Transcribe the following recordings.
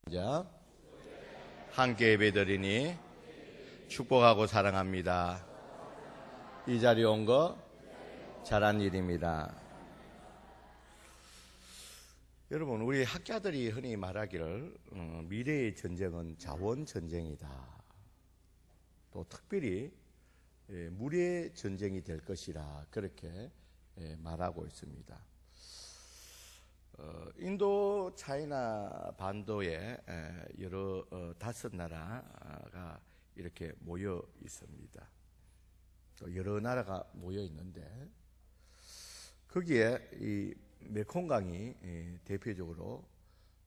자, 함께 예배드리니 축복하고 사랑합니다. 이 자리에 온 거 잘한 일입니다. 여러분, 우리 학자들이 흔히 말하기를 미래의 전쟁은 자원전쟁이다. 또 특별히 물의 전쟁이 될 것이라 그렇게 말하고 있습니다. 인도 차이나 반도에 여러 5나라가 이렇게 모여 있습니다. 또 여러 나라가 모여 있는데 거기에 이 메콩강이 대표적으로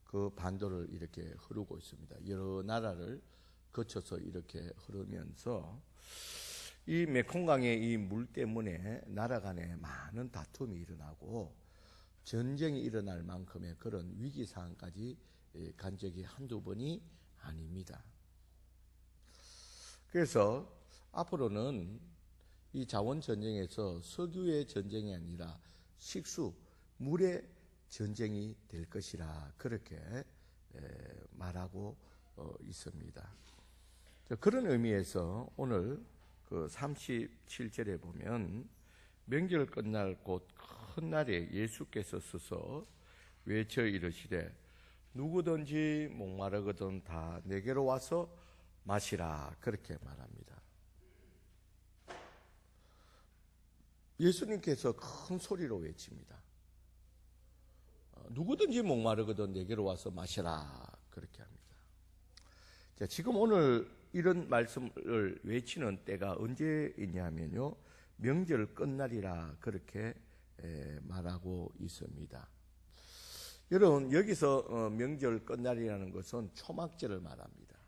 그 반도를 이렇게 흐르고 있습니다. 여러 나라를 거쳐서 이렇게 흐르면서 이 메콩강의 이 물 때문에 나라 간에 많은 다툼이 일어나고 전쟁이 일어날 만큼의 그런 위기 상황까지 간 적이 한두 번이 아닙니다. 그래서 앞으로는 이 자원 전쟁에서 석유의 전쟁이 아니라 식수, 물의 전쟁이 될 것이라 그렇게 말하고 있습니다. 그런 의미에서 오늘 그 37절에 보면 명절 끝날 곧 큰 날에 예수께서 서서 외쳐 이르시되 누구든지 목마르거든 다 내게로 와서 마시라 그렇게 말합니다. 예수님께서 큰 소리로 외칩니다. 누구든지 목마르거든 내게로 와서 마시라 그렇게 합니다. 자, 지금 오늘 이런 말씀을 외치는 때가 언제 있냐면요, 명절 끝날이라 그렇게 말하고 있습니다. 여러분, 여기서 명절 끝날이라는 것은 초막절을 말합니다.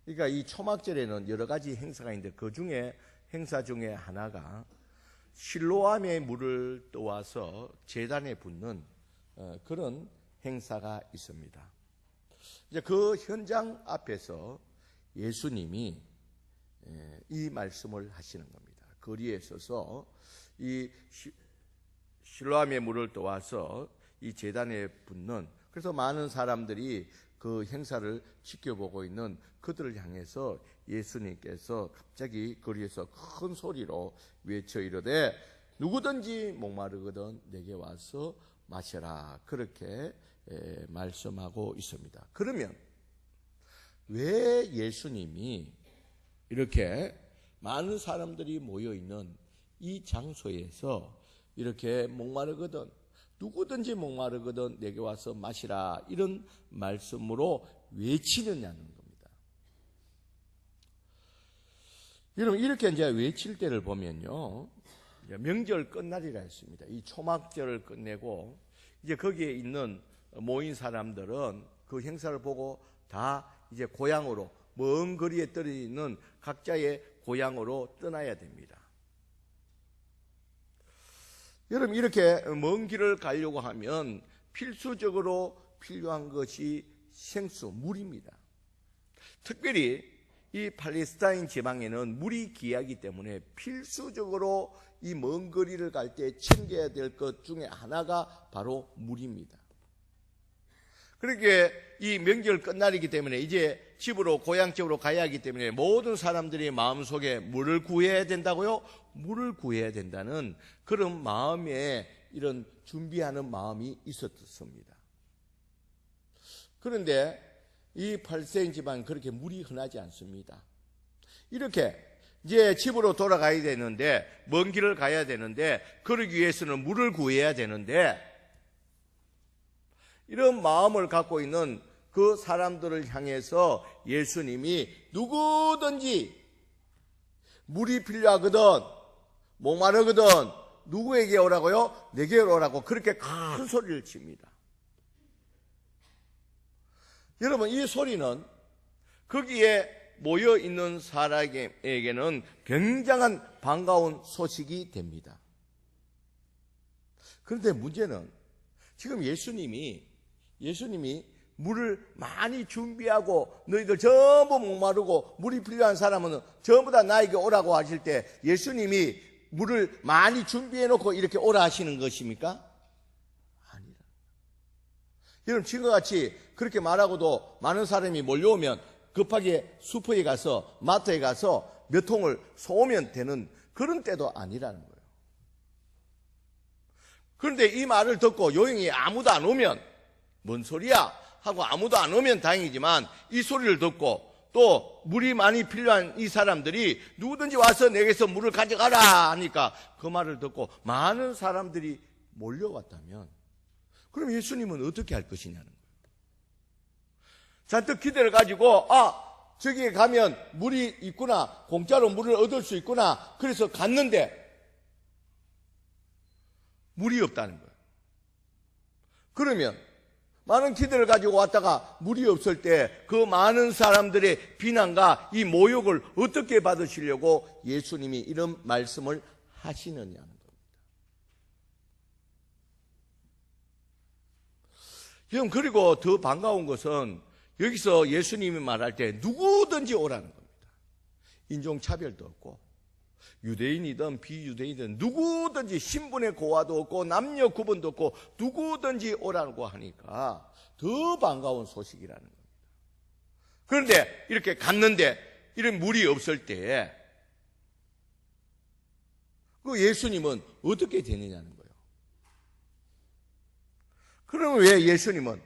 그러니까 이 초막절에는 여러 가지 행사가 있는데 그 중에 행사 중에 하나가 실로암의 물을 떠와서 제단에 붓는 그런 행사가 있습니다. 이제 그 현장 앞에서 예수님이 이 말씀을 하시는 겁니다. 거리에 서서 이 실로암의 물을 떠와서 이 제단에 붓는, 그래서 많은 사람들이 그 행사를 지켜보고 있는 그들을 향해서 예수님께서 갑자기 거리에서 큰 소리로 외쳐 이르되 누구든지 목마르거든 내게 와서 마셔라 그렇게 말씀하고 있습니다. 그러면 왜 예수님이 이렇게 많은 사람들이 모여있는 이 장소에서 이렇게 목마르거든 누구든지 목마르거든 내게 와서 마시라 이런 말씀으로 외치느냐는 겁니다. 여러분, 이렇게 이제 외칠 때를 보면요, 명절 끝날이라 했습니다. 이 초막절을 끝내고 이제 거기에 있는 모인 사람들은 그 행사를 보고 다 이제 고향으로, 먼 거리에 떨어져 있는 각자의 고향으로 떠나야 됩니다. 여러분, 이렇게 먼 길을 가려고 하면 필수적으로 필요한 것이 생수, 물입니다. 특별히 이 팔레스타인 지방에는 물이 귀하기 때문에 필수적으로 이 먼 거리를 갈 때 챙겨야 될 것 중에 하나가 바로 물입니다. 그렇게 이 명절 끝날이기 때문에 이제 집으로, 고향 집으로 가야 하기 때문에 모든 사람들이 마음속에 물을 구해야 된다고요? 물을 구해야 된다는 그런 마음에 이런 준비하는 마음이 있었습니다. 그런데 이 팔레스타인 지방은 그렇게 물이 흔하지 않습니다. 이렇게 이제 집으로 돌아가야 되는데, 먼 길을 가야 되는데, 그러기 위해서는 물을 구해야 되는데, 이런 마음을 갖고 있는 그 사람들을 향해서 예수님이 누구든지 물이 필요하거든, 목마르거든 누구에게 오라고요? 내게 오라고 그렇게 큰 소리를 칩니다. 여러분, 이 소리는 거기에 모여 있는 사람에게는 굉장한 반가운 소식이 됩니다. 그런데 문제는 지금 예수님이 물을 많이 준비하고 너희들 전부 목마르고 물이 필요한 사람은 전부 다 나에게 오라고 하실 때 예수님이 물을 많이 준비해 놓고 이렇게 오라 하시는 것입니까? 아니라. 여러분, 지금과 같이 그렇게 말하고도 많은 사람이 몰려오면 급하게 슈퍼에 가서, 마트에 가서 몇 통을 사오면 되는 그런 때도 아니라는 거예요. 그런데 이 말을 듣고 요용이 아무도 안 오면, 뭔 소리야? 하고 아무도 안 오면 다행이지만, 이 소리를 듣고 또 물이 많이 필요한 이 사람들이 누구든지 와서 내게서 물을 가져가라 하니까 그 말을 듣고 많은 사람들이 몰려왔다면, 그럼 예수님은 어떻게 할 것이냐는 거예요. 잔뜩 기대를 가지고 저기에 가면 물이 있구나, 공짜로 물을 얻을 수 있구나, 그래서 갔는데 물이 없다는 거예요. 그러면 많은 기대를 가지고 왔다가 물이 없을 때 그 많은 사람들의 비난과 이 모욕을 어떻게 받으시려고 예수님이 이런 말씀을 하시느냐는 겁니다. 여러분, 그리고 더 반가운 것은 여기서 예수님이 말할 때 누구든지 오라는 겁니다. 인종차별도 없고 유대인이든 비유대인이든 누구든지 신분의 고하도 없고 남녀 구분도 없고 누구든지 오라고 하니까 더 반가운 소식이라는 겁니다. 그런데 이렇게 갔는데 이런 물이 없을 때 그 예수님은 어떻게 되느냐는 거예요. 그러면 왜 예수님은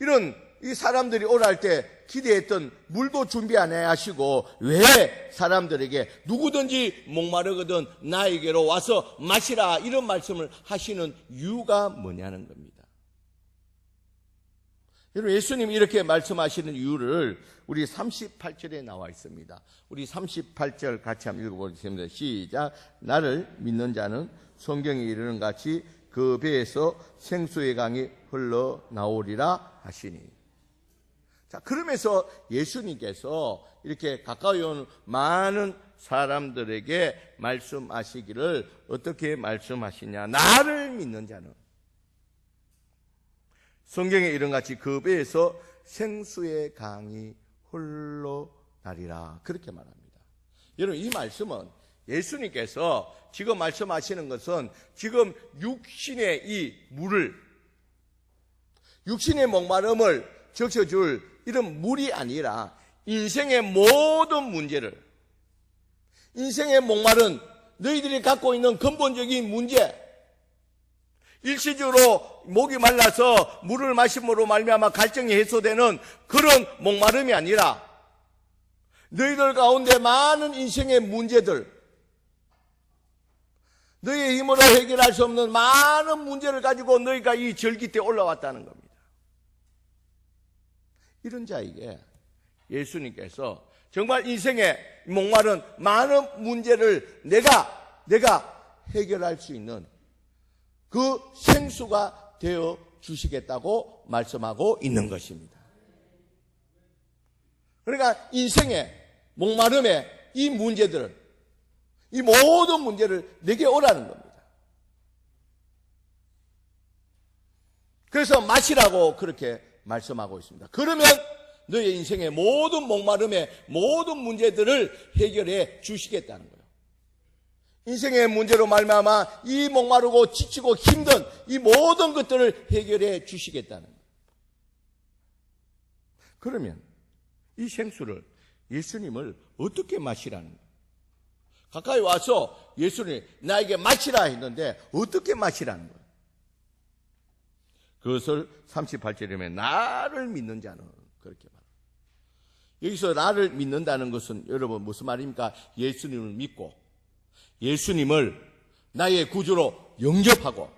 이런 이 사람들이 오라 할 때 기대했던 물도 준비 안 해 하시고 왜 사람들에게 누구든지 목마르거든 나에게로 와서 마시라 이런 말씀을 하시는 이유가 뭐냐는 겁니다. 여러분, 예수님이 이렇게 말씀하시는 이유를 우리 38절에 나와 있습니다. 우리 38절 같이 한번 읽어보겠습니다. 시작. 나를 믿는 자는 성경에 이르는 같이 그 배에서 생수의 강이 흘러나오리라 하시니. 자, 그러면서 예수님께서 이렇게 가까이 오는 많은 사람들에게 말씀하시기를 어떻게 말씀하시냐. 나를 믿는 자는 성경에 이런 같이 그 배에서 생수의 강이 흘러나리라 그렇게 말합니다. 여러분, 이 말씀은 예수님께서 지금 말씀하시는 것은 지금 육신의 이 물을, 육신의 목마름을 적셔줄 이런 물이 아니라 인생의 모든 문제를, 인생의 목마른 너희들이 갖고 있는 근본적인 문제, 일시적으로 목이 말라서 물을 마심으로 말미암아 갈증이 해소되는 그런 목마름이 아니라 너희들 가운데 많은 인생의 문제들, 너희의 힘으로 해결할 수 없는 많은 문제를 가지고 너희가 이 절기 때 올라왔다는 겁니다. 이런 자에게 예수님께서 정말 인생의 목마른 많은 문제를 내가 해결할 수 있는 그 생수가 되어 주시겠다고 말씀하고 있는 것입니다. 그러니까 인생의 목마름의 이 문제들을, 이 모든 문제를 내게 오라는 겁니다. 그래서 마시라고 그렇게 말씀하고 있습니다. 그러면 너의 인생의 모든 목마름의 모든 문제들을 해결해 주시겠다는 거예요. 인생의 문제로 말미암아 이 목마르고 지치고 힘든 이 모든 것들을 해결해 주시겠다는 거예요. 그러면 이 생수를, 예수님을 어떻게 마시라는 거예요? 가까이 와서 예수님 나에게 마시라 했는데 어떻게 마시라는 거예요? 그것을 38절에 보면 나를 믿는 자는 그렇게 말합니다. 여기서 나를 믿는다는 것은 여러분 무슨 말입니까? 예수님을 믿고 예수님을 나의 구주로 영접하고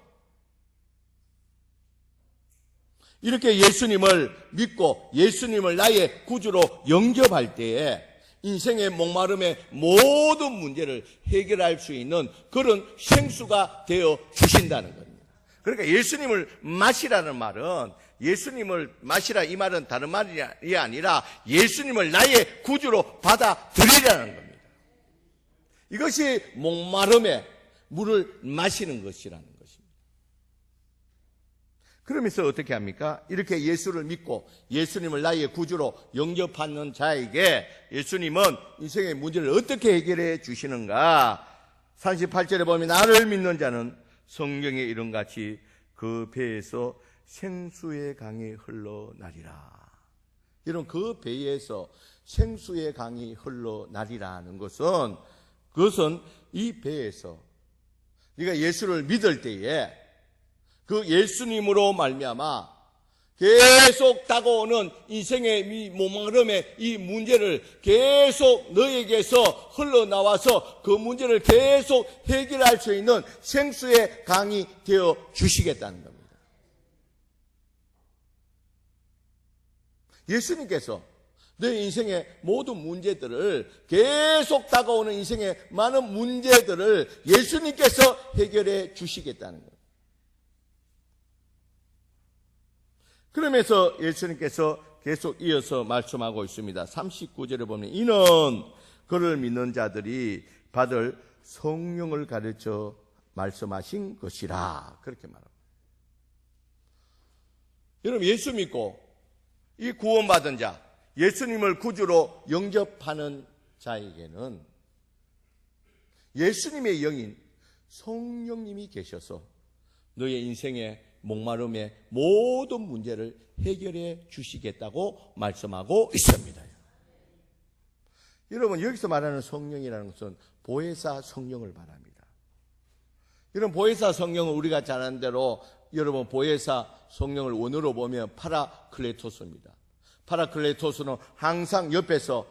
이렇게 예수님을 믿고 예수님을 나의 구주로 영접할 때에 인생의 목마름의 모든 문제를 해결할 수 있는 그런 생수가 되어 주신다는 겁니다. 그러니까 예수님을 마시라는 말은 예수님을 마시라 이 말은 다른 말이 아니라 예수님을 나의 구주로 받아들이라는 겁니다. 이것이 목마름의 물을 마시는 것이라는 것입니다. 그러면서 어떻게 합니까? 이렇게 예수를 믿고 예수님을 나의 구주로 영접하는 자에게 예수님은 인생의 문제를 어떻게 해결해 주시는가? 38절에 보면 나를 믿는 자는 성경에 이른같이 그 배에서 생수의 강이 흘러나리라. 이런 그 배에서 생수의 강이 흘러나리라는 것은, 그것은 이 배에서 네가 예수를 믿을 때에 그 예수님으로 말미암아 계속 다가오는 인생의 이 목마름의 이 문제를 계속 너에게서 흘러나와서 그 문제를 계속 해결할 수 있는 생수의 강이 되어 주시겠다는 겁니다. 예수님께서 내 인생의 모든 문제들을, 계속 다가오는 인생의 많은 문제들을 예수님께서 해결해 주시겠다는 거예요. 그러면서 예수님께서 계속 이어서 말씀하고 있습니다. 39절에 보면 이는 그를 믿는 자들이 받을 성령을 가르쳐 말씀하신 것이라, 그렇게 말합니다. 여러분, 예수 믿고 이 구원받은 자, 예수님을 구주로 영접하는 자에게는 예수님의 영인 성령님이 계셔서 너의 인생의 목마름의 모든 문제를 해결해 주시겠다고 말씀하고 있습니다. 여러분, 여기서 말하는 성령이라는 것은 보혜사 성령을 말합니다. 이런 보혜사 성령은 우리가 잘 아는 대로, 여러분, 보혜사 성령을 원어로 보면 파라클레토스입니다. 파라클레토스는 항상 옆에서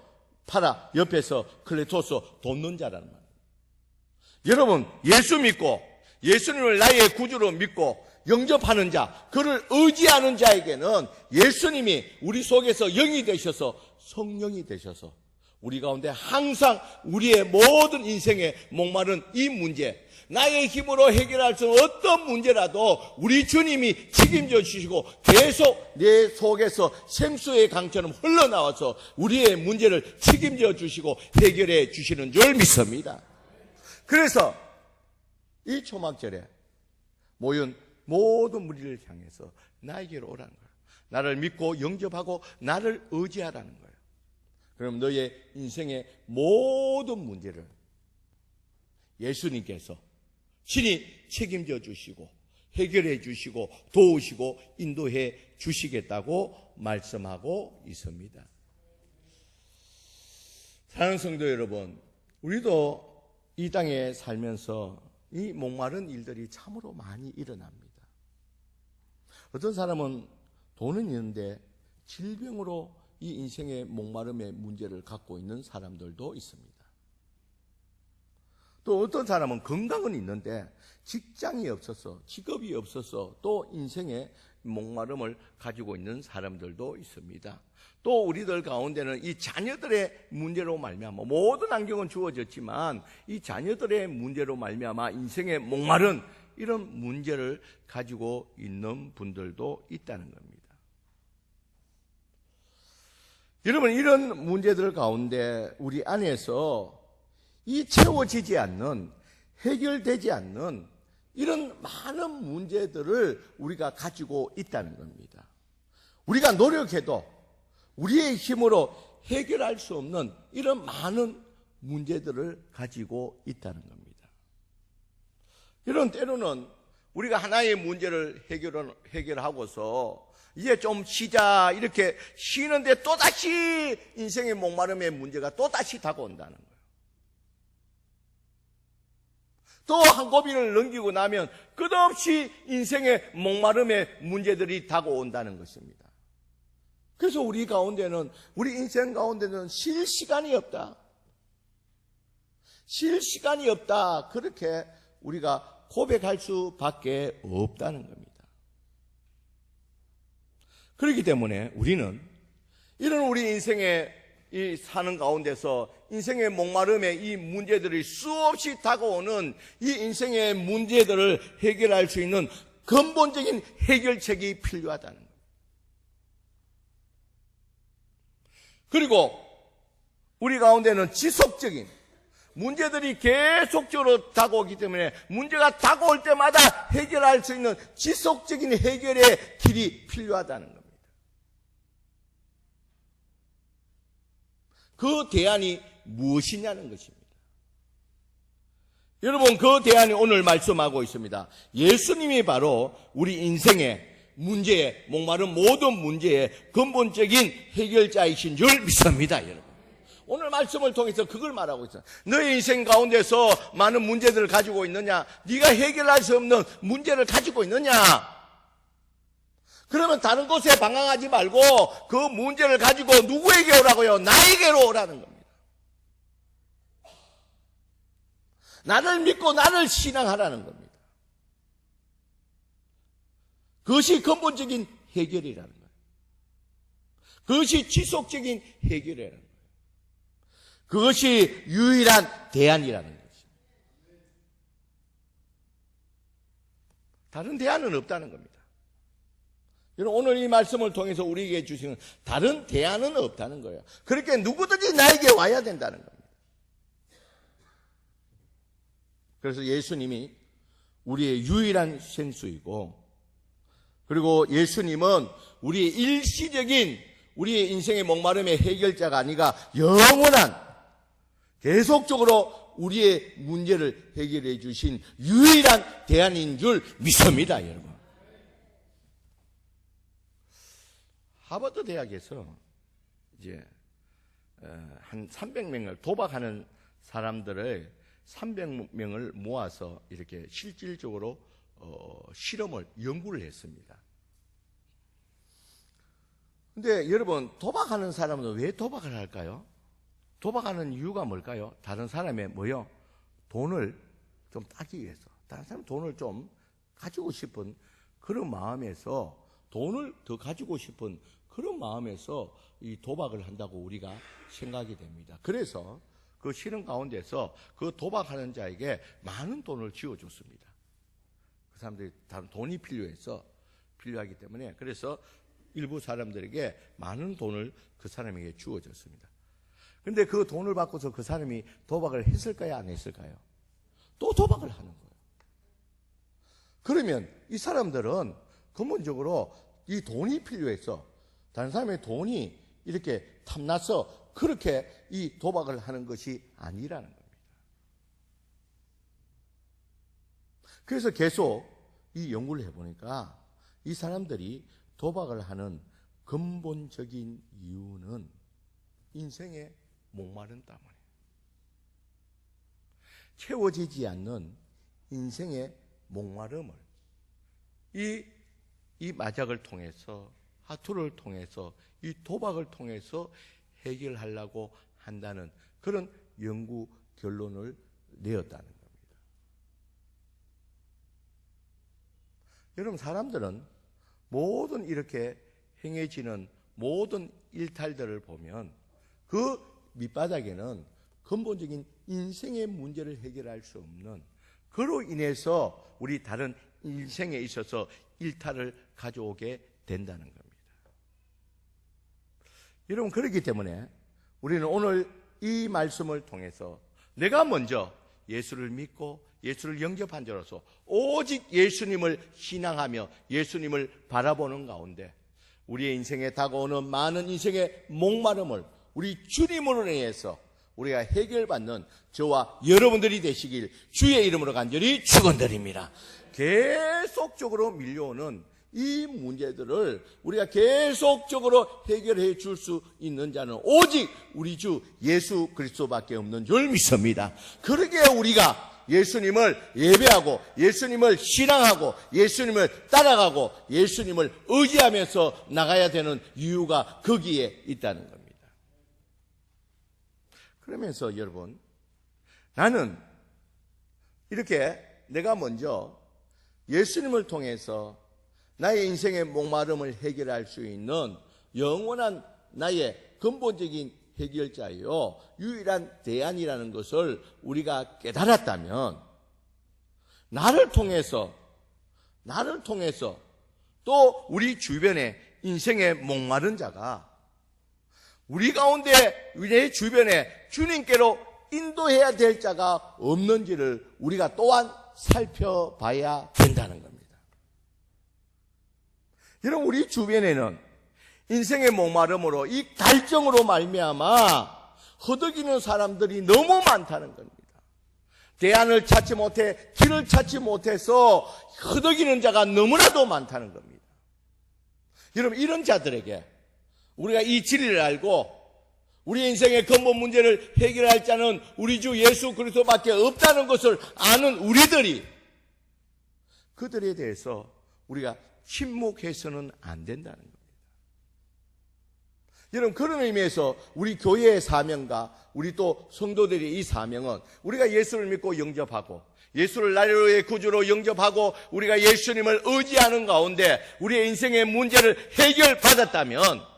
클레토스 돕는 자라는 말입니다. 여러분, 예수 믿고 예수님을 나의 구주로 믿고 영접하는 자, 그를 의지하는 자에게는 예수님이 우리 속에서 영이 되셔서, 성령이 되셔서 우리 가운데 항상 우리의 모든 인생의 목마른 이 문제, 나의 힘으로 해결할 수 없는 어떤 문제라도 우리 주님이 책임져 주시고 계속 내 속에서 생수의 강처럼 흘러나와서 우리의 문제를 책임져 주시고 해결해 주시는 줄 믿습니다. 그래서 이 초막절에 모인 모든 무리를 향해서 나에게로 오라는 거예요. 나를 믿고 영접하고 나를 의지하라는 거예요. 그럼 너의 인생의 모든 문제를 예수님께서 친히 책임져 주시고 해결해 주시고 도우시고 인도해 주시겠다고 말씀하고 있습니다. 사랑하는 성도 여러분, 우리도 이 땅에 살면서 이 목마른 일들이 참으로 많이 일어납니다. 어떤 사람은 돈은 있는데 질병으로 이 인생의 목마름의 문제를 갖고 있는 사람들도 있습니다. 또 어떤 사람은 건강은 있는데 직장이 없어서, 직업이 없어서 또 인생의 목마름을 가지고 있는 사람들도 있습니다. 또 우리들 가운데는 이 자녀들의 문제로 말미암아, 모든 안경은 주어졌지만 이 자녀들의 문제로 말미암아 인생의 목마른 이런 문제를 가지고 있는 분들도 있다는 겁니다. 여러분, 이런 문제들 가운데 우리 안에서 이 채워지지 않는, 해결되지 않는 이런 많은 문제들을 우리가 가지고 있다는 겁니다. 우리가 노력해도 우리의 힘으로 해결할 수 없는 이런 많은 문제들을 가지고 있다는 겁니다. 이런 때로는 우리가 하나의 문제를 해결하고서 이제 좀 쉬자 이렇게 쉬는데 또다시 인생의 목마름의 문제가 또다시 다가온다는 거예요. 또 한 고비를 넘기고 나면 끝없이 인생의 목마름의 문제들이 다가온다는 것입니다. 그래서 우리 가운데는, 우리 인생 가운데는 쉴 시간이 없다. 쉴 시간이 없다. 그렇게 우리가 고백할 수밖에 없다는 겁니다. 그렇기 때문에 우리는 이런 우리 인생의 이 사는 가운데서 인생의 목마름의 이 문제들이 수없이 다가오는 이 인생의 문제들을 해결할 수 있는 근본적인 해결책이 필요하다는 거예요. 그리고 우리 가운데는 지속적인 문제들이 계속적으로 다가오기 때문에 문제가 다가올 때마다 해결할 수 있는 지속적인 해결의 길이 필요하다는 겁니다. 그 대안이 무엇이냐는 것입니다. 여러분, 그 대안이 오늘 말씀하고 있습니다. 예수님이 바로 우리 인생의 문제에, 목마른 모든 문제의 근본적인 해결자이신 줄 믿습니다, 여러분. 오늘 말씀을 통해서 그걸 말하고 있어요. 너의 인생 가운데서 많은 문제들을 가지고 있느냐? 네가 해결할 수 없는 문제를 가지고 있느냐? 그러면 다른 곳에 방황하지 말고 그 문제를 가지고 누구에게 오라고요? 나에게로 오라는 겁니다. 나를 믿고 나를 신앙하라는 겁니다. 그것이 근본적인 해결이라는 거예요. 그것이 지속적인 해결이라는 거예요. 그것이 유일한 대안이라는 것입니다. 다른 대안은 없다는 겁니다. 여러분, 오늘 이 말씀을 통해서 우리에게 주시는 다른 대안은 없다는 거예요. 그렇게 누구든지 나에게 와야 된다는 겁니다. 그래서 예수님이 우리의 유일한 생수이고, 그리고 예수님은 우리의 일시적인 우리의 인생의 목마름의 해결자가 아니라 영원한 계속적으로 우리의 문제를 해결해 주신 유일한 대안인 줄 믿습니다, 여러분. 하버드 대학에서 이제 한 300명을 도박하는 사람들을 300명을 모아서 이렇게 실질적으로 실험을 연구를 했습니다. 근데 여러분, 도박하는 사람은 왜 도박을 할까요? 도박하는 이유가 뭘까요? 다른 사람의 뭐요? 돈을 좀 따기 위해서. 다른 사람 돈을 좀 가지고 싶은 그런 마음에서, 돈을 더 가지고 싶은 그런 마음에서 이 도박을 한다고 우리가 생각이 됩니다. 그래서 그 실험 가운데서 그 도박하는 자에게 많은 돈을 쥐어줬습니다. 그 사람들이 다 돈이 필요하기 때문에, 그래서 일부 사람들에게 많은 돈을 그 사람에게 주어졌습니다. 근데 그 돈을 받고서 그 사람이 도박을 했을까요? 안 했을까요? 또 도박을 하는 거예요. 그러면 이 사람들은 근본적으로 이 돈이 필요해서, 다른 사람의 돈이 이렇게 탐나서 그렇게 이 도박을 하는 것이 아니라는 겁니다. 그래서 계속 이 연구를 해보니까 이 사람들이 도박을 하는 근본적인 이유는 인생의 목마른 때문에, 채워지지 않는 인생의 목마름을 이 마작을 통해서, 하투를 통해서, 이 도박을 통해서 해결하려고 한다는 그런 연구 결론을 내었다는 겁니다. 여러분, 사람들은 모든 이렇게 행해지는 모든 일탈들을 보면 그 밑바닥에는 근본적인 인생의 문제를 해결할 수 없는, 그로 인해서 우리 다른 인생에 있어서 일탈을 가져오게 된다는 겁니다. 여러분, 그렇기 때문에 우리는 오늘 이 말씀을 통해서 내가 먼저 예수를 믿고 예수를 영접한 자로서 오직 예수님을 신앙하며 예수님을 바라보는 가운데 우리의 인생에 다가오는 많은 인생의 목마름을 우리 주님으로 인해서 우리가 해결받는 저와 여러분들이 되시길 주의 이름으로 간절히 축원드립니다. 계속적으로 밀려오는 이 문제들을 우리가 계속적으로 해결해 줄 수 있는 자는 오직 우리 주 예수 그리스도밖에 없는 줄 믿습니다. 그러기에 우리가 예수님을 예배하고 예수님을 신앙하고 예수님을 따라가고 예수님을 의지하면서 나가야 되는 이유가 거기에 있다는 겁니다. 그러면서 여러분, 나는 이렇게 내가 먼저 예수님을 통해서 나의 인생의 목마름을 해결할 수 있는 영원한 나의 근본적인 해결자요, 유일한 대안이라는 것을 우리가 깨달았다면 나를 통해서 또 우리 주변에 인생의 목마른 자가 우리 가운데 내 주변에 주님께로 인도해야 될 자가 없는지를 우리가 또한 살펴봐야 된다는 겁니다. 여러분, 우리 주변에는 인생의 목마름으로 이 갈증으로 말미암아 허덕이는 사람들이 너무 많다는 겁니다. 대안을 찾지 못해 길을 찾지 못해서 허덕이는 자가 너무나도 많다는 겁니다. 여러분, 이런 자들에게 우리가 이 진리를 알고 우리 인생의 근본 문제를 해결할 자는 우리 주 예수 그리스도밖에 없다는 것을 아는 우리들이 그들에 대해서 우리가 침묵해서는 안 된다는 겁니다. 여러분, 그런 의미에서 우리 교회의 사명과 우리 또 성도들의 이 사명은 우리가 예수를 믿고 영접하고 예수를 나의 구주로 영접하고 우리가 예수님을 의지하는 가운데 우리의 인생의 문제를 해결받았다면,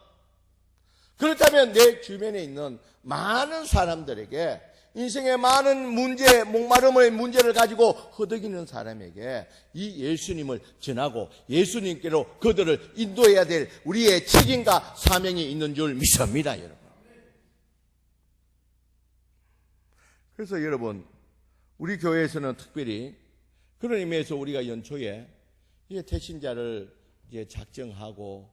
그렇다면 내 주변에 있는 많은 사람들에게 인생의 많은 문제, 목마름의 문제를 가지고 허덕이는 사람에게 이 예수님을 전하고 예수님께로 그들을 인도해야 될 우리의 책임과 사명이 있는 줄 믿습니다, 여러분. 그래서 여러분, 우리 교회에서는 특별히 그런 의미에서 우리가 연초에 택신자를 이제 작정하고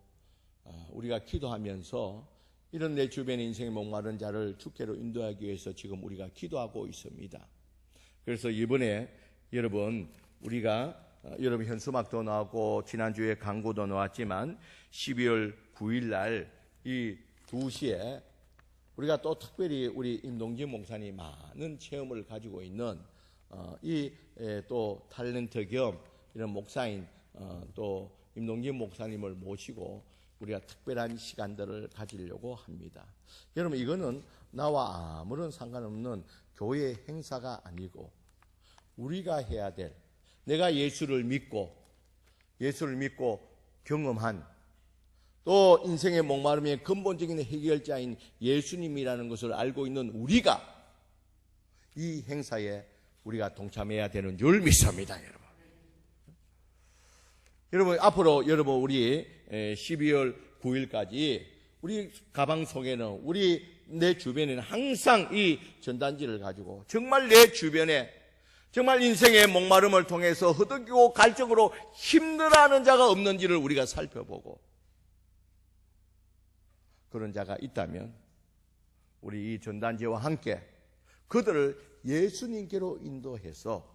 우리가 기도하면서 이런 내 주변의 인생의 목마른 자를 주께로 인도하기 위해서 지금 우리가 기도하고 있습니다. 그래서 이번에 여러분, 우리가 여러분 현수막도 나왔고 지난주에 광고도 나왔지만 12월 9일 날 이 2시에 우리가 또 특별히 우리 임동진 목사님 많은 체험을 가지고 있는 이 또 탤런트 겸 이런 목사인 또 임동진 목사님을 모시고 우리가 특별한 시간들을 가지려고 합니다. 여러분, 이거는 나와 아무런 상관없는 교회 행사가 아니고 우리가 해야 될, 내가 예수를 믿고 경험한 또 인생의 목마름의 근본적인 해결자인 예수님이라는 것을 알고 있는 우리가 이 행사에 우리가 동참해야 되는 줄 믿습니다, 여러분. 여러분, 앞으로 여러분 우리 12월 9일까지 우리 가방 속에는 내 주변에는 항상 이 전단지를 가지고 정말 내 주변에 정말 인생의 목마름을 통해서 허덕이고 갈증으로 힘들어하는 자가 없는지를 우리가 살펴보고 그런 자가 있다면 우리 이 전단지와 함께 그들을 예수님께로 인도해서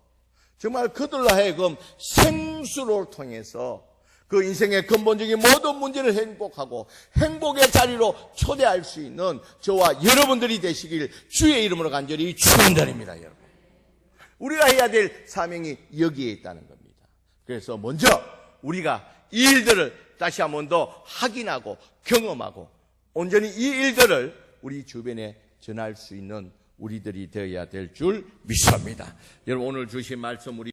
정말 그들로 하여금 생수를 통해서 그 인생의 근본적인 모든 문제를 행복하고 행복의 자리로 초대할 수 있는 저와 여러분들이 되시길 주의 이름으로 간절히 축원드립니다, 여러분. 우리가 해야 될 사명이 여기에 있다는 겁니다. 그래서 먼저 우리가 이 일들을 다시 한 번 더 확인하고 경험하고 온전히 이 일들을 우리 주변에 전할 수 있는 우리들이 되어야 될 줄 믿습니다. 여러분, 오늘 주신 말씀 우리